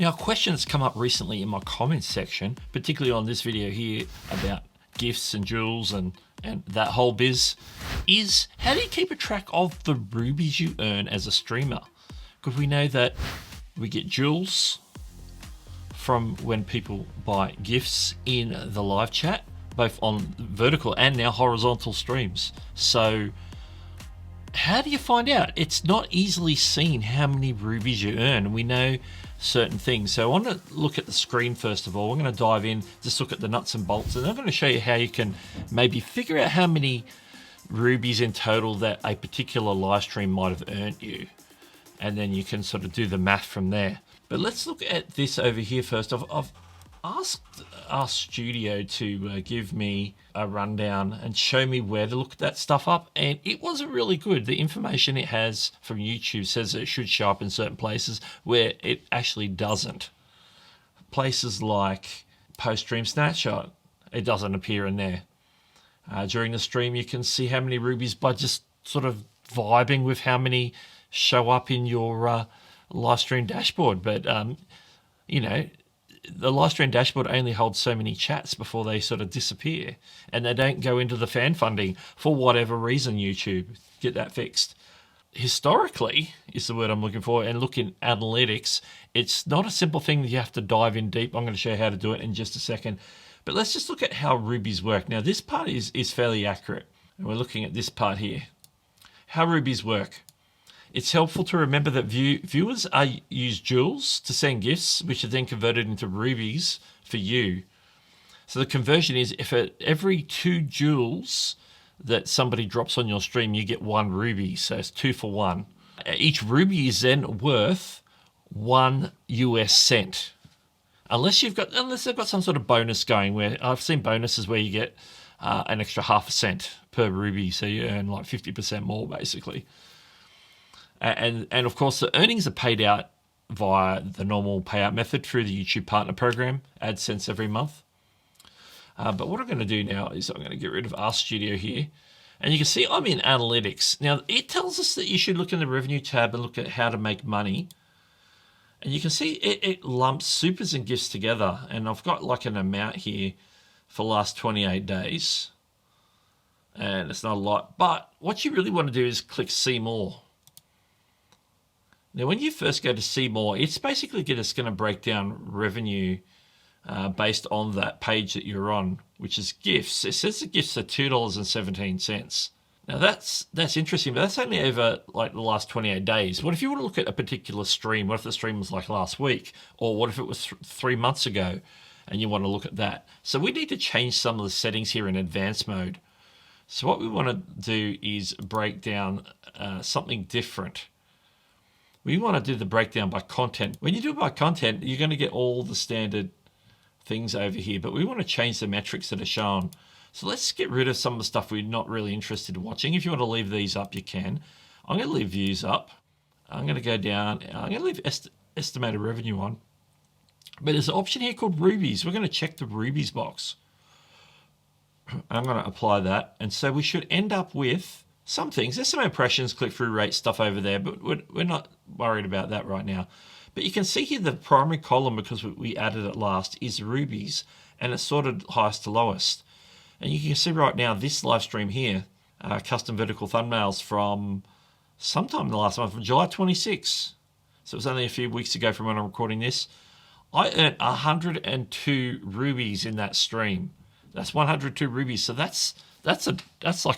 Now, a question that's come up recently in my comments section, particularly on this video here about gifts and jewels and that whole biz, is how do you keep a track of the rubies you earn as a streamer? Because we know that we get jewels from when people buy gifts in the live chat, both on vertical and now horizontal streams. So how do you find out? It's not easily seen how many rubies you earn. We know certain things. So I want to look at the screen first of all. We're going to dive in, just look at the nuts and bolts, and I'm going to show you how you can maybe figure out how many rubies in total that a particular live stream might have earned you. And then you can sort of do the math from there. But let's look at this over here first. I've asked our studio to give me a rundown and show me where to look that stuff up, and it wasn't really good. The information it has from YouTube says it should show up in certain places where it actually doesn't. Places like post-stream snapshot, it doesn't appear in there. During the stream, you can see how many rubies by just sort of vibing with how many show up in your live stream dashboard. But, you know, the live stream dashboard only holds so many chats before they sort of disappear, and they don't go into the fan funding for whatever reason. YouTube, get that fixed. Historically is the word I'm looking for, and look in analytics. It's not a simple thing that you have to dive in deep. I'm going to show you how to do it in just a second, but let's just look at how rubies work. Now this part is fairly accurate, and we're looking at this part here. How rubies work. It's helpful to remember that viewers use jewels to send gifts, which are then converted into rubies for you. So the conversion is if at every 2 jewels that somebody drops on your stream, you get 1 ruby. So it's 2 for 1. Each ruby is then worth 1 US cent. Unless they've got some sort of bonus going, where I've seen bonuses where you get an extra half a cent per ruby. So you earn like 50% more basically. And of course, the earnings are paid out via the normal payout method through the YouTube Partner Program, AdSense every month. But what I'm going to do now is I'm going to get rid of our studio here. And you can see I'm in Analytics. Now, it tells us that you should look in the Revenue tab and look at how to make money. And you can see it lumps supers and gifts together. And I've got like an amount here for the last 28 days. And it's not a lot. But what you really want to do is click See More. Now, when you first go to see more, it's basically just going to break down revenue based on that page that you're on, which is gifts. It says the gifts are $2.17. Now, that's interesting, but that's only over like the last 28 days. What if you want to look at a particular stream? What if the stream was like last week? Or what if it was 3 months ago and you want to look at that? So we need to change some of the settings here in advanced mode. So what we want to do is break down something different. We want to do the breakdown by content. When you do it by content, you're going to get all the standard things over here, but we want to change the metrics that are shown. So let's get rid of some of the stuff we're not really interested in watching. If you want to leave these up, you can. I'm going to leave views up. I'm going to go down. I'm going to leave estimated revenue on. But there's an option here called rubies. We're going to check the rubies box. I'm going to apply that. And so we should end up with some things. There's some impressions, click-through rate stuff over there, but we're not worried about that right now. But you can see here the primary column, because we added it last, is rubies, and it's sorted highest to lowest. And you can see right now this live stream here, custom vertical thumbnails from sometime in the last month, from July 26. So it was only a few weeks ago from when I'm recording this. I earned 102 rubies in that stream. That's 102 rubies. So that's like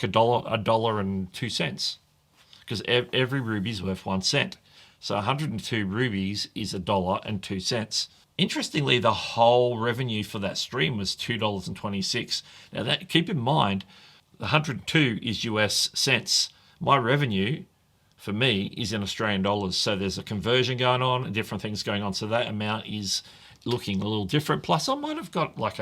$1.02, because every ruby is worth 1 cent. So 102 rubies is $1.02. Interestingly, the whole revenue for that stream was $2.26. Now that, keep in mind, the 102 is US cents. My revenue for me is in Australian dollars. So there's a conversion going on and different things going on. So that amount is looking a little different. Plus I might have got like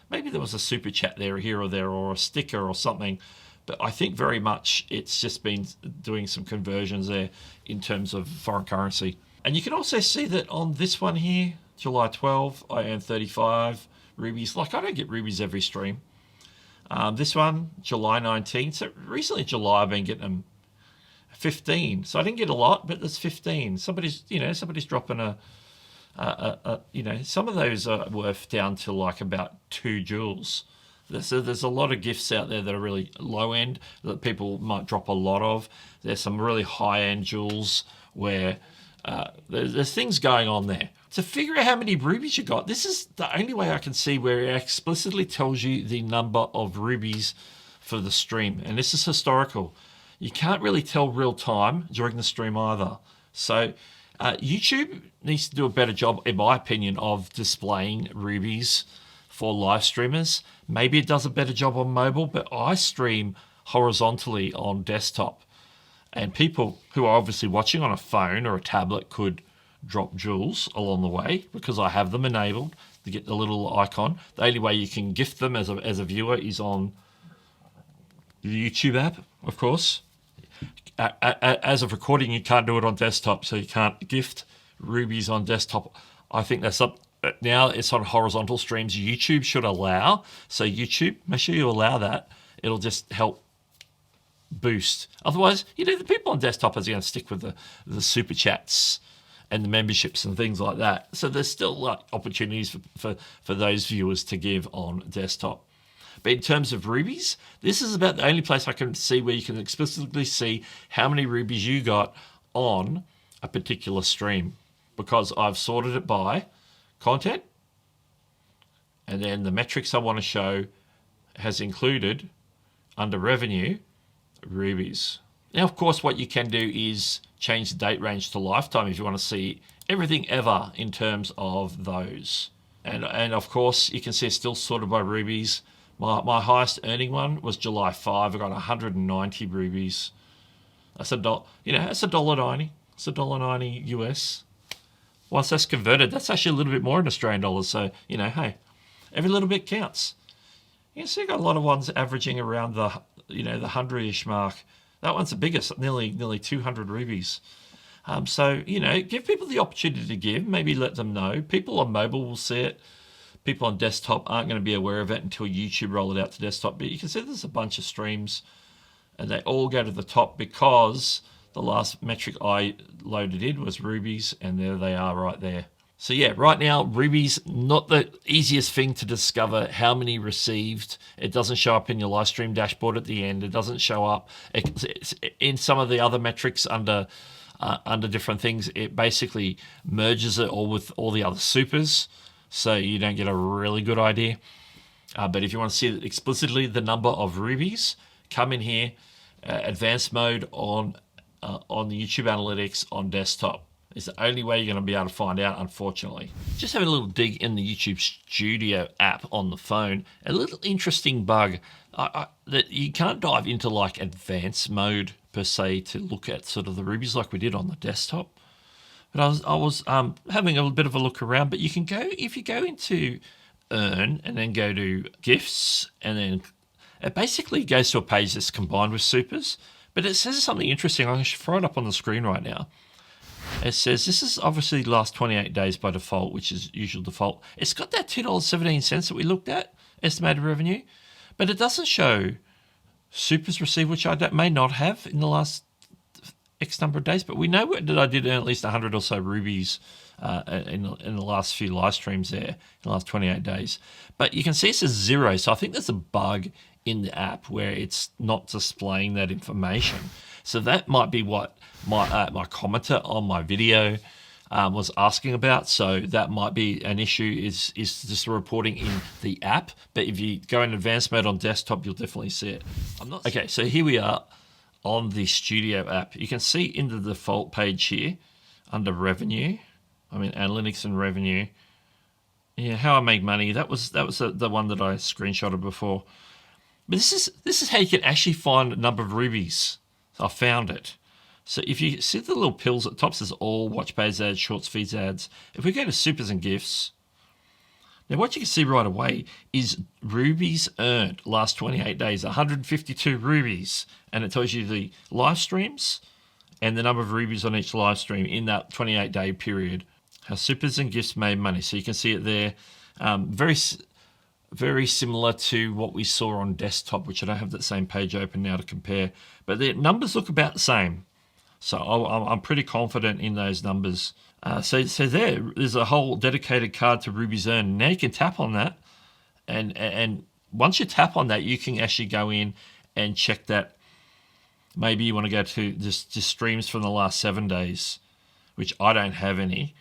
maybe there was a super chat there, here or there, or a sticker or something. But I think very much it's just been doing some conversions there in terms of foreign currency. And you can also see that on this one here, July 12, I earned 35 rubies. Like, I don't get rubies every stream. This one, July 19. So recently July, I've been getting them 15. So I didn't get a lot, but there's 15. Somebody's dropping a You know, some of those are worth down to like about 2 joules. There's a lot of gifts out there that are really low end that people might drop a lot of. There's some really high end jewels where there's things going on there. To figure out how many rubies you got, this is the only way I can see where it explicitly tells you the number of rubies for the stream. And this is historical. You can't really tell real time during the stream either. So YouTube needs to do a better job, in my opinion, of displaying rubies for live streamers. Maybe it does a better job on mobile, but I stream horizontally on desktop. And people who are obviously watching on a phone or a tablet could drop jewels along the way because I have them enabled to get the little icon. The only way you can gift them as a viewer is on the YouTube app, of course. As of recording, you can't do it on desktop, so you can't gift rubies on desktop. I think that's up. Now it's on horizontal streams. YouTube should allow. So YouTube, make sure you allow that. It'll just help boost. Otherwise, you know, the people on desktop are going to stick with the super chats and the memberships and things like that. So there's still opportunities for those viewers to give on desktop. But in terms of rubies, this is about the only place I can see where you can explicitly see how many rubies you got on a particular stream, because I've sorted it by content, and then the metrics I want to show has included under revenue rubies. Now, of course, what you can do is change the date range to lifetime if you want to see everything ever in terms of those. And of course, you can see it's still sorted by rubies. My highest earning one was July 5. I got 190 rubies. That's that's $1.90. It's $1.90 US. Once that's converted, that's actually a little bit more in Australian dollars. So, hey, every little bit counts. You can see I got a lot of ones averaging around the 100-ish mark. That one's the biggest, nearly 200 rubies. So, give people the opportunity to give. Maybe let them know. People on mobile will see it. People on desktop aren't going to be aware of it until YouTube roll it out to desktop. But you can see there's a bunch of streams, and they all go to the top because the last metric I loaded in was rubies, and there they are right there. So yeah, right now, rubies, not the easiest thing to discover how many received. It doesn't show up in your live stream dashboard at the end. It doesn't show up it's in some of the other metrics under different things. It basically merges it all with all the other supers, so you don't get a really good idea. But if you want to see explicitly the number of rubies, come in here, advanced mode on the YouTube analytics on desktop. It's the only way you're going to be able to find out, unfortunately. Just having a little dig in the YouTube Studio app on the phone. A little interesting bug that you can't dive into like advanced mode per se to look at sort of the rubies like we did on the desktop. But I was having a bit of a look around. But you can go, if you go into Earn and then go to Gifts, and then it basically goes to a page that's combined with supers. But it says something interesting. I'm going to throw it up on the screen right now. It says this is obviously the last 28 days by default, which is usual default. It's got that $2.17 that we looked at, estimated revenue, but it doesn't show supers received, which I may not have in the last X number of days. But we know that I did earn at least 100 or so rubies in the last few live streams there in the last 28 days. But you can see it says 0, so I think there's a bug in the app where it's not displaying that information. So that might be what my commenter on my video was asking about. So that might be an issue, is just reporting in the app. But if you go in advanced mode on desktop, you'll definitely see it. Okay, so here we are on the Studio app. You can see in the default page here under revenue, analytics and revenue. Yeah, how I make money. That was the one that I screenshotted before. But this is how you can actually find a number of rubies. I found it. So if you see the little pills at the top, says all, watch pays ads, shorts, feeds ads. If we go to supers and gifts, now what you can see right away is rubies earned last 28 days, 152 rubies. And it tells you the live streams and the number of rubies on each live stream in that 28-day period. How supers and gifts made money. So you can see it there. Very similar to what we saw on desktop, which I don't have that same page open now to compare. But the numbers look about the same. So I'm pretty confident in those numbers So there's a whole dedicated card to Rubies Earned. Now you can tap on that, and once you tap on that, you can actually go in and check that. Maybe you want to go to just streams from the last 7 days, which I don't have any.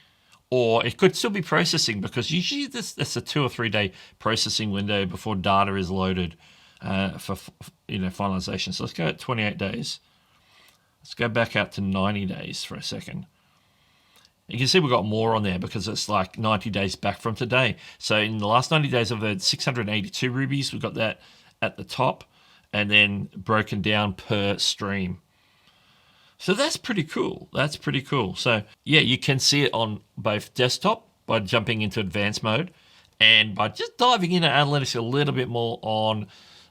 Or it could still be processing, because usually that's a 2 or 3 day processing window before data is loaded for finalization. So let's go at 28 days. Let's go back out to 90 days for a second. You can see we've got more on there because it's like 90 days back from today. So in the last 90 days, I've had 682 rubies. We've got that at the top, and then broken down per stream. So that's pretty cool. That's pretty cool. So yeah, you can see it on both desktop by jumping into advanced mode, and by just diving into analytics a little bit more on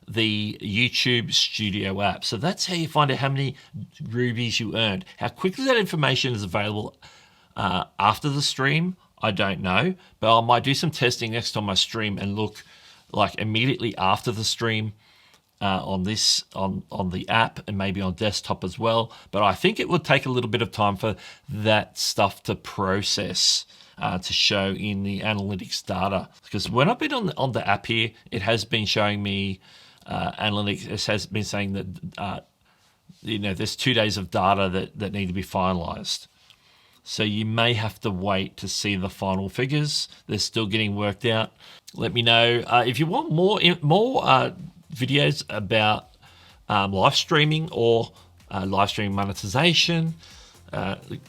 the YouTube Studio app. So that's how you find out how many rubies you earned. How quickly that information is available after the stream, I don't know, but I might do some testing next time I stream and look like immediately after the stream on the app, and maybe on desktop as well. But I think it would take a little bit of time for that stuff to process to show in the analytics data. Because when I've been on the app here, it has been showing me analytics. It has been saying that there's 2 days of data that need to be finalized. So you may have to wait to see the final figures. They're still getting worked out. Let me know if you want more videos about live streaming or live streaming monetization,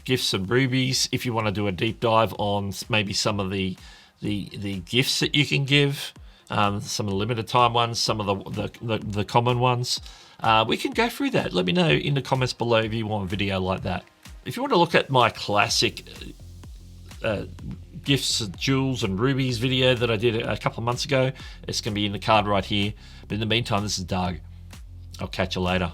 gifts and rubies. If you want to do a deep dive on maybe some of the gifts that you can give, some of the limited time ones, some of the common ones, we can go through that. Let me know in the comments below if you want a video like that. If you want to look at my classic gifts, jewels, and rubies video that I did a couple of months ago, it's going to be in the card right here. But in the meantime, this is Doug. I'll catch you later.